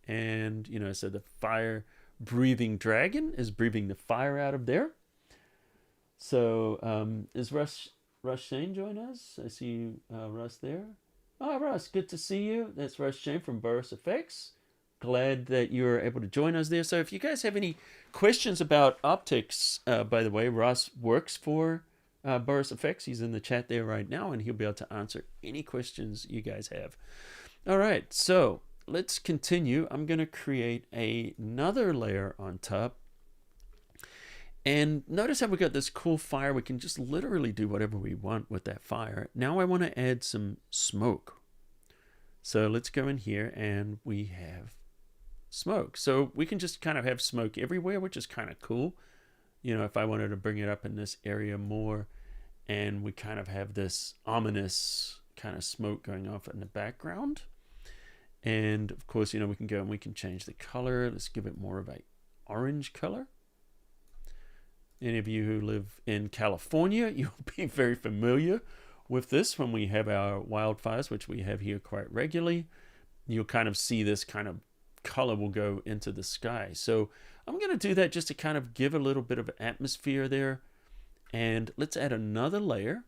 And, so the fire breathing dragon is breathing the fire out of there. So is Russ Shane join us? I see Russ there. Oh, Russ, good to see you. That's Russ Shane from Boris FX. Glad that you were able to join us there. So if you guys have any questions about optics, by the way, Russ works for Boris FX. He's in the chat there right now, and he'll be able to answer any questions you guys have. All right, so let's continue. I'm going to create another layer on top. And notice how we got this cool fire. We can just literally do whatever we want with that fire. Now I want to add some smoke. So let's go in here and we have smoke. So we can just kind of have smoke everywhere, which is kind of cool. If I wanted to bring it up in this area more, and we kind of have this ominous kind of smoke going off in the background. And of course, we can go and we can change the color. Let's give it more of a orange color. Any of you who live in California, you'll be very familiar with this when we have our wildfires, which we have here quite regularly. You'll kind of see this kind of color will go into the sky. So I'm going to do that just to kind of give a little bit of atmosphere there. And let's add another layer.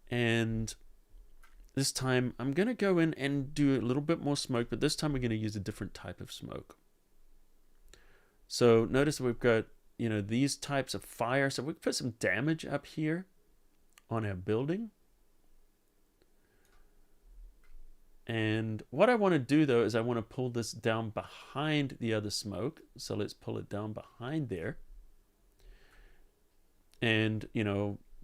And this time I'm going to go in and do a little bit more smoke, but this time we're going to use a different type of smoke. So notice we've got, these types of fire. So we put some damage up here on our building. And what I want to do though is I want to pull this down behind the other smoke. So let's pull it down behind there. And,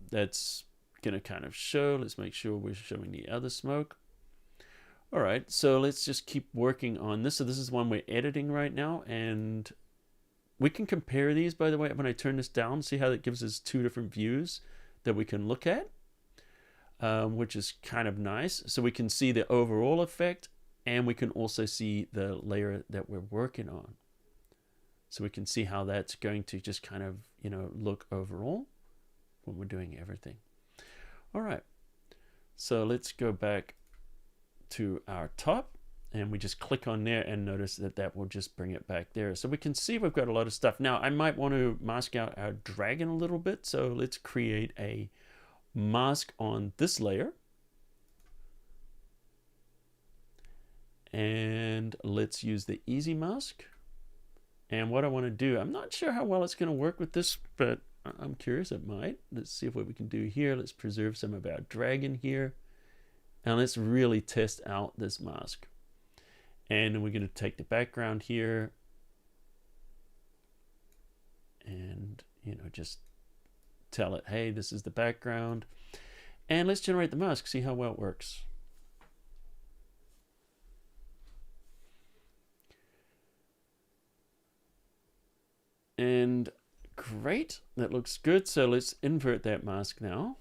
that's going to kind of show. Let's make sure we're showing the other smoke. All right, so let's just keep working on this. So this is one we're editing right now, and we can compare these, by the way, when I turn this down, see how that gives us two different views that we can look at, which is kind of nice. So we can see the overall effect, and we can also see the layer that we're working on. So we can see how that's going to just kind of, look overall when we're doing everything. All right, so let's go back to our top. And we just click on there and notice that that will just bring it back there. So we can see we've got a lot of stuff. Now I might want to mask out our dragon a little bit. So let's create a mask on this layer. And let's use the easy mask. And what I want to do, I'm not sure how well it's going to work with this, but I'm curious it might. Let's see what we can do here. Let's preserve some of our dragon here. And let's really test out this mask. And we're going to take the background here and, just tell it, hey, this is the background. And let's generate the mask, see how well it works. And great, that looks good. So let's invert that mask now.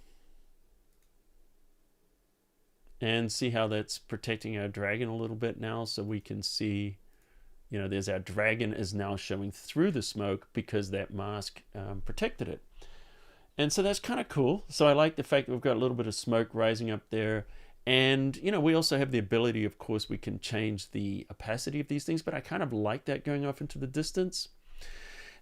And see how that's protecting our dragon a little bit now, so we can see, you know, there's our dragon is now showing through the smoke because that mask protected it. And so that's kind of cool. So I like the fact that we've got a little bit of smoke rising up there. And, you know, we also have the ability, of course, we can change the opacity of these things, but I kind of like that going off into the distance.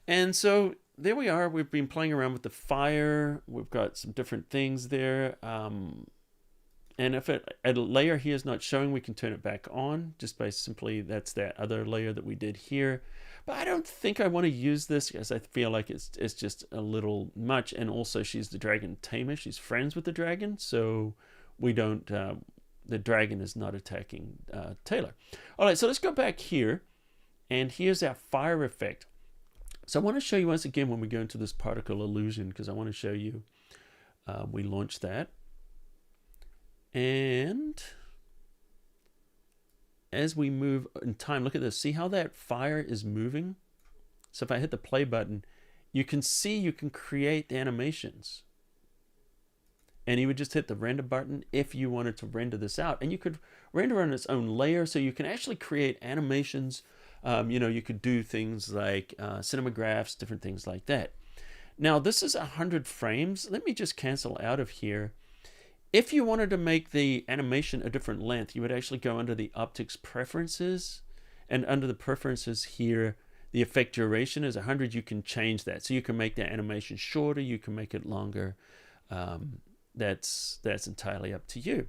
And so there we are. We've been playing around with the fire. We've got some different things there. And if a layer here is not showing, we can turn it back on just by simply, that's that other layer that we did here. But I don't think I want to use this because I feel like it's just a little much. And also she's the dragon tamer. She's friends with the dragon. So we don't, the dragon is not attacking Taylor. All right, so let's go back here. And here's our fire effect. So I want to show you once again when we go into this particle illusion, because I want to show you, we launch that. And as we move in time, look at this. See how that fire is moving? So if I hit the play button, you can see you can create the animations. And you would just hit the render button if you wanted to render this out. And you could render on its own layer, so you can actually create animations. You know, you could do things like cinemagraphs, different things like that. Now, this is 100 frames. Let me just cancel out of here. If you wanted to make the animation a different length, you would actually go under the optics preferences, and under the preferences here, the effect duration is 100. You can change that. So you can make the animation shorter, you can make it longer. That's entirely up to you.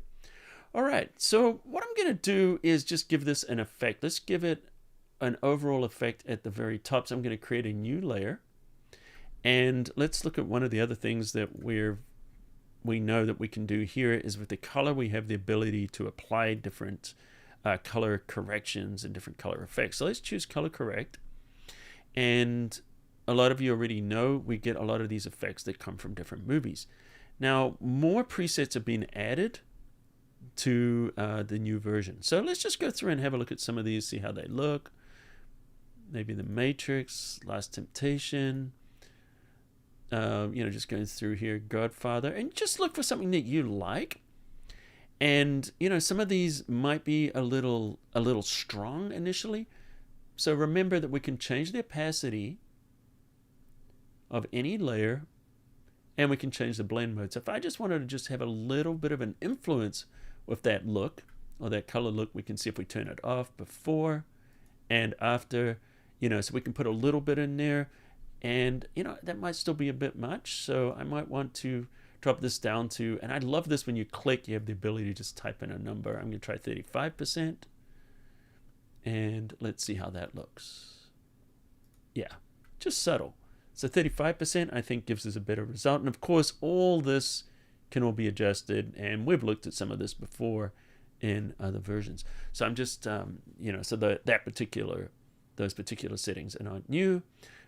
All right, so what I'm going to do is just give this an effect. Let's give it an overall effect at the very top. So I'm going to create a new layer. And let's look at one of the other things that we know that we can do here is with the color, we have the ability to apply different color corrections and different color effects. So let's choose color correct. And a lot of you already know we get a lot of these effects that come from different movies. Now, more presets have been added to the new version. So let's just go through and have a look at some of these, see how they look. Maybe The Matrix, Last Temptation. You know, just going through here, Godfather, and just look for something that you like. And, you know, some of these might be a little strong initially. So remember that we can change the opacity of any layer, and we can change the blend mode. So if I just wanted to just have a little bit of an influence with that look, or that color look, we can see if we turn it off before and after, you know, so we can put a little bit in there. And, you know, that might still be a bit much. So I might want to drop this down to, and I love this when you click, you have the ability to just type in a number. I'm going to try 35%. And let's see how that looks. Yeah, just subtle. So 35% I think gives us a better result. And of course, all this can all be adjusted. And we've looked at some of this before in other versions. So I'm just, you know, so those particular settings are not new.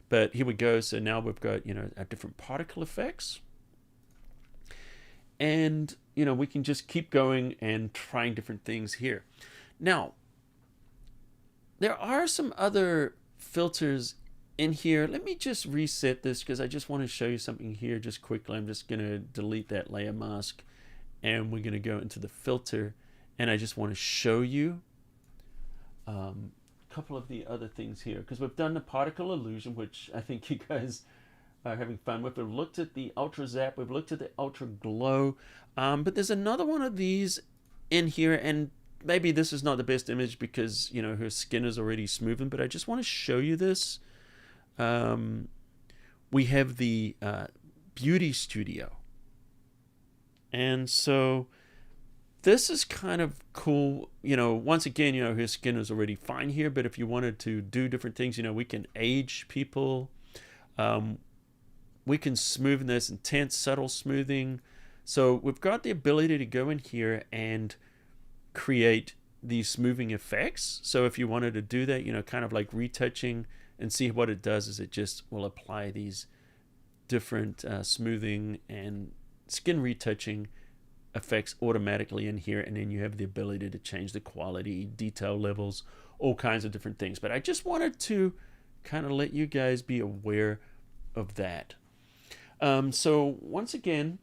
But here we go. So now we've got, you know, our different particle effects. And, you know, we can just keep going and trying different things here. Now, there are some other filters in here. Let me just reset this because I just want to show you something here just quickly. I'm just going to delete that layer mask. And we're going to go into the filter. And I just want to show you couple of the other things here, because we've done the particle illusion, which I think you guys are having fun with. We've looked at the ultra zap, we've looked at the ultra glow, but there's another one of these in here, and maybe this is not the best image because, you know, her skin is already smoothened, but I just want to show you this. We have the beauty studio, and so this is kind of cool. You know, once again, you know, her skin is already fine here, but if you wanted to do different things, you know, we can age people. We can smoothen this, intense, subtle smoothing. So we've got the ability to go in here and create these smoothing effects. So if you wanted to do that, you know, kind of like retouching, and see what it does is it just will apply these different smoothing and skin retouching effects automatically in here, and then you have the ability to change the quality, detail levels, all kinds of different things. But I just wanted to kind of let you guys be aware of that. So once again,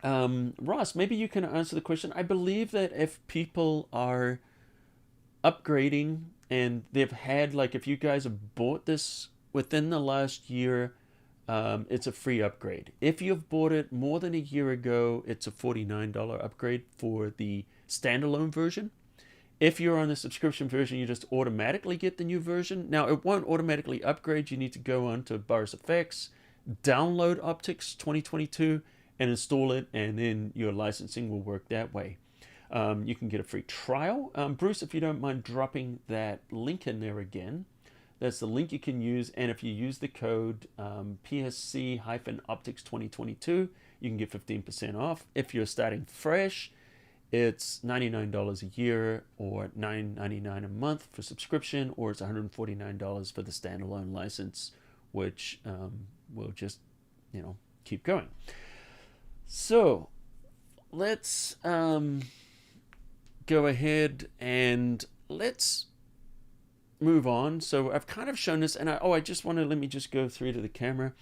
Ross, maybe you can answer the question. I believe that if people are upgrading and they've had, like, if you guys have bought this within the last year, it's a free upgrade. If you've bought it more than a year ago, it's a $49 upgrade for the standalone version. If you're on the subscription version, you just automatically get the new version. Now, it won't automatically upgrade. You need to go on to Boris FX, download Optics 2022, and install it, and then your licensing will work that way. You can get a free trial. Bruce, if you don't mind dropping that link in there again, that's the link you can use. And if you use the code PSC-Optics 2022, you can get 15% off. If you're starting fresh, it's $99 a year or $9.99 a month for subscription, or it's $149 for the standalone license, which will just, keep going. So let's go ahead and let's move on. So I've kind of shown this, and let me just go through to the camera.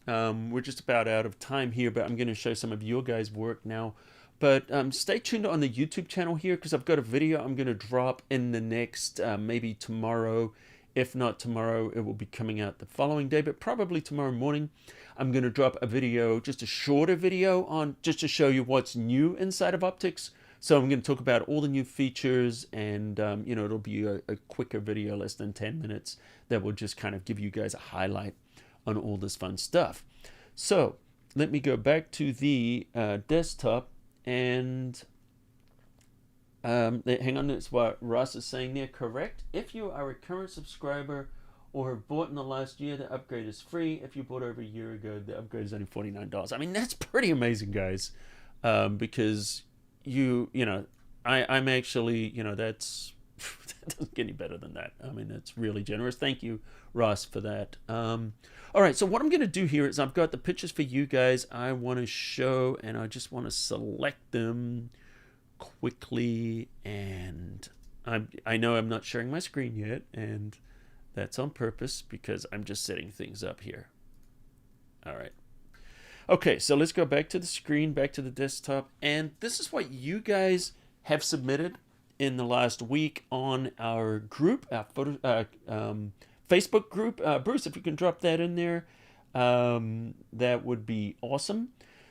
We're just about out of time here, but I'm going to show some of your guys' work now. But stay tuned on the YouTube channel here, because I've got a video I'm going to drop in the next, maybe tomorrow. If not tomorrow, it will be coming out the following day, but probably tomorrow morning. I'm going to drop a video, just a shorter video, on just to show you what's new inside of Optics. So I'm going to talk about all the new features, and it'll be a quicker video, less than 10 minutes, that will just kind of give you guys a highlight on all this fun stuff. So let me go back to the desktop, and hang on, that's what Ross is saying there. Correct. If you are a current subscriber or have bought in the last year, the upgrade is free. If you bought over a year ago, the upgrade is only $49. I mean, that's pretty amazing, guys, because I'm actually, that's that doesn't get any better than that. I mean, that's really generous. Thank you, Ross, for that. All right, so what I'm going to do here is I've got the pictures for you guys I want to show, and I just want to select them quickly. And I know I'm not sharing my screen yet, and that's on purpose because I'm just setting things up here. All right. Okay, so let's go back to the screen, back to the desktop, and this is what you guys have submitted in the last week on our group, our Facebook group. Bruce, if you can drop that in there, that would be awesome.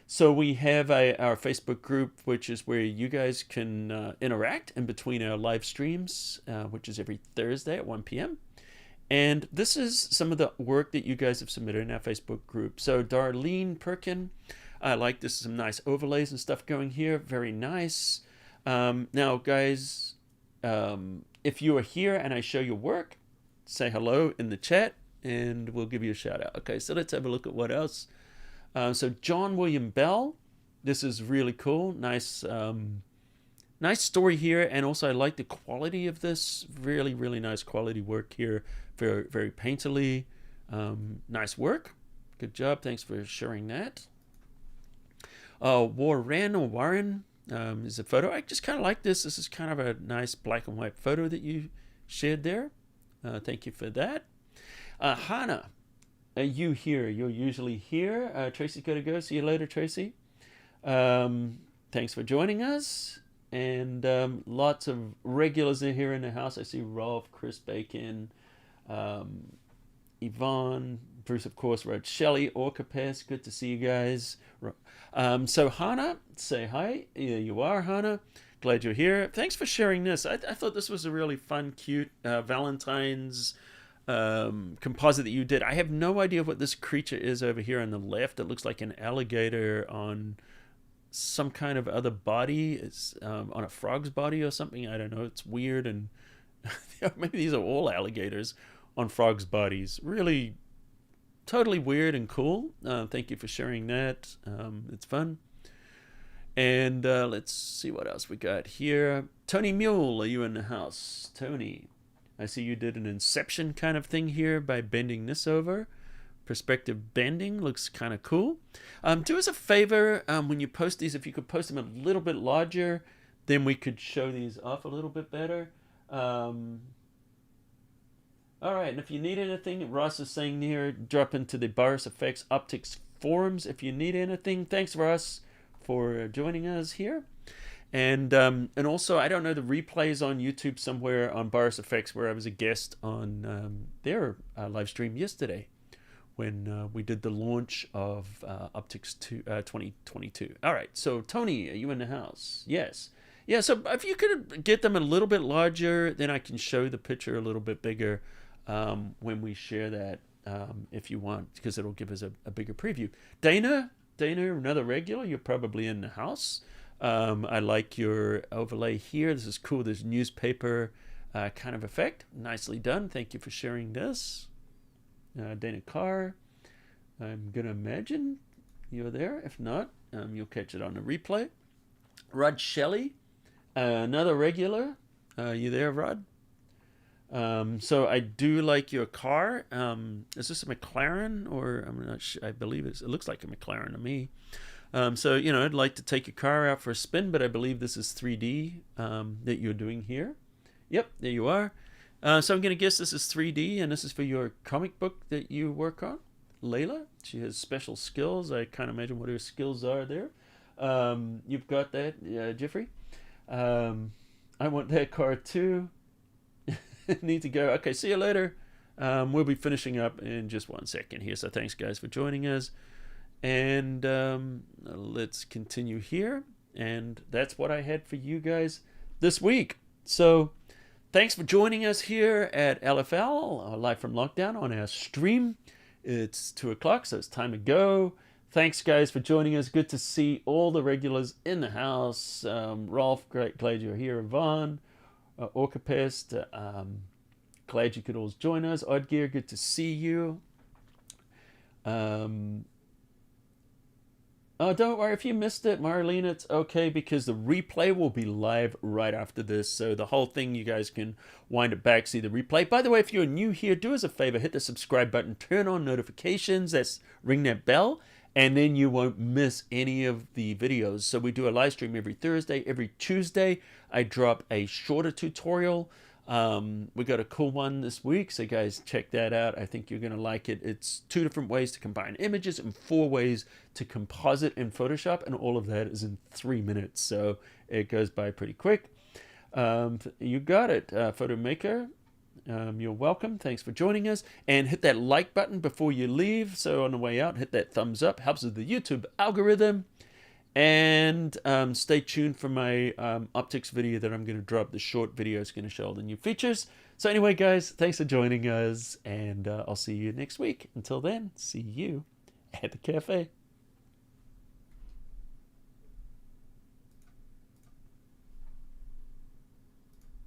So we have our Facebook group, which is where you guys can interact in between our live streams, which is every Thursday at 1 p.m. And this is some of the work that you guys have submitted in our Facebook group. So Darlene Perkin, I like this, some nice overlays and stuff going here. Very nice. Now, guys, if you are here and I show your work, say hello in the chat and we'll give you a shout out. Okay, so let's have a look at what else. So John William Bell, this is really cool. Nice, nice story here. And also I like the quality of this. Really, really nice quality work here. Very, very painterly. Nice work. Good job. Thanks for sharing that. Warren is a photo. I just kind of like this. This is kind of a nice black and white photo that you shared there. Thank you for that. Hannah, you here? You're usually here. Tracy's got to go. See you later, Tracy. Thanks for joining us. And lots of regulars in here in the house. I see Rolf, Chris Bacon, Yvonne, Bruce, of course, wrote Shelley, Orca Pass. Good to see you guys. So Hannah, say hi. There you are, Hannah. Glad you're here. Thanks for sharing this. I thought this was a really fun, cute Valentine's composite that you did. I have no idea what this creature is over here on the left. It looks like an alligator on some kind of other body. It's on a frog's body or something. I don't know. It's weird, and maybe these are all alligators on frogs' bodies. Really, totally weird and cool. Thank you for sharing that. It's fun. And let's see what else we got here. Tony Mule, are you in the house? Tony, I see you did an inception kind of thing here by bending this over. Perspective bending looks kind of cool. Do us a favor, when you post these, if you could post them a little bit larger, then we could show these off a little bit better. All right, and if you need anything, Ross is saying here, drop into the Boris FX Optics forums if you need anything. Thanks, Ross, for joining us here. And also, I don't know, the replays on YouTube somewhere on Boris FX, where I was a guest on their live stream yesterday when we did the launch of Optics 2022. All right, so Tony, are you in the house? Yes. Yeah, so if you could get them a little bit larger, then I can show the picture a little bit bigger when we share that, if you want, because it'll give us a bigger preview. Dana, another regular, you're probably in the house. I like your overlay here. This is cool, this newspaper kind of effect. Nicely done. Thank you for sharing this. Dana Carr, I'm going to imagine you're there. If not, you'll catch it on the replay. Rod Shelley, another regular. You there, Rod? So I do like your car. Is this a McLaren, or I'm not sure. I believe it looks like a McLaren to me. So, you know, I'd like to take your car out for a spin, but I believe this is 3D that you're doing here. Yep, there you are. So I'm going to guess this is 3D, and this is for your comic book that you work on. Layla, she has special skills. I can't imagine what her skills are there. You've got that, Jeffrey. I want that car too. Need to go. Okay, see you later. We'll be finishing up in just 1 second here. So thanks, guys, for joining us. And let's continue here. And that's what I had for you guys this week. So thanks for joining us here at LFL, live from lockdown on our stream. It's 2 o'clock, so it's time to go. Thanks, guys, for joining us. Good to see all the regulars in the house. Rolf, glad you're here. Yvonne, Orcapest, glad you could all join us. Oddgear, good to see you. Oh, don't worry if you missed it, Marlene. It's okay because the replay will be live right after this. So the whole thing, you guys can wind it back, see the replay. By the way, if you're new here, do us a favor, hit the subscribe button, turn on notifications, ring that bell, and then you won't miss any of the videos. So we do a live stream every Thursday. Every Tuesday, I drop a shorter tutorial. We got a cool one this week, so guys, check that out. I think you're going to like it. It's 2 different ways to combine images and 4 ways to composite in Photoshop, and all of that is in 3 minutes, so it goes by pretty quick. You got it, Photo Maker. You're welcome. Thanks for joining us, and hit that like button before you leave. So on the way out, hit that thumbs up. Helps with the YouTube algorithm. And stay tuned for my optics video that I'm going to drop. The short video is going to show all the new features. So anyway, guys, thanks for joining us, and I'll see you next week. Until then, see you at the cafe.